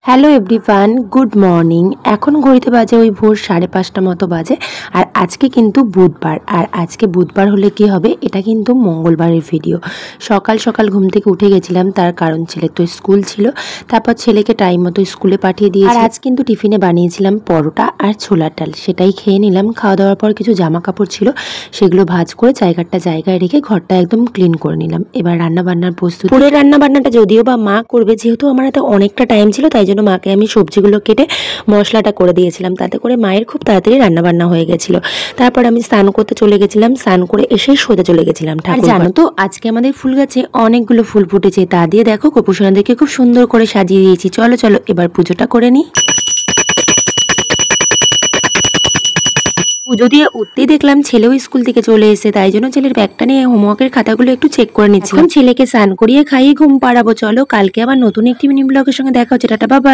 Hello everyone, good morning. এখন ঘড়িতে বাজে ওই ভোর 5:30 মতো বাজে। আর আজকে কিন্তু বুধবার, আর আজকে বুধবার হলে কি হবে, এটা কিন্তু মঙ্গলবারের ভিডিও। সকাল সকাল ঘুম থেকে উঠে গেছিলাম, তার কারণ ছেলে তো স্কুল ছিল। তারপর ছেলেকে টাইম মতো স্কুলে পাঠিয়ে দিয়েছি। আর আজ কিন্তু টিফিনে বানিয়েছিলাম পরোটা আর ছোলার ডাল, সেটাই খেয়ে নিলাম। খাওয়া দাওয়ার পর কিছু জামা কাপড় ছিল, সেগুলো ভাঁজ করে জায়গায় রেখে ঘরটা একদম ক্লিন করে নিলাম। এবার রান্না বান্নার প্রস্তুতি। পুরো রান্না বান্নাটা যদিও বা মা করবে, যেহেতু আমার হাতে অনেকটা টাইম ছিল, তাই জন্য মাকে আমি সবজিগুলো কেটে মশলাটা করে দিয়েছিলাম। তাতে করে মায়ের খুব তাড়াতাড়ি রান্নাবান্না হয়ে গেছিল। তারপর আমি স্নান করতে চলে গেছিলাম, স্নান করে এসেই সোজা চলে গেছিলাম ঠাকুর। জানো তো আজকে আমাদের ফুল গাছে অনেকগুলো ফুল ফুটেছে, তা দিয়ে দেখো গোপুসোনাদেরকে খুব সুন্দর করে সাজিয়ে দিয়েছি। চলো চলো এবার পুজোটা করে নিই। পুজো দিয়ে উঠতেই দেখলাম ছেলেও স্কুল থেকে চলে এসে, তাই জন্য ছেলের ব্যাগটা নিয়ে হোমওয়ার্কের খাতাগুলো একটু চেক করে নিচ্ছিলাম। ছেলেকে স্নান করিয়ে খাইয়ে ঘুম পাড়াবো। চলো কালকে আবার নতুন একটি মিনি ব্লগের সঙ্গে দেখা হচ্ছে। টাটা, বাবা।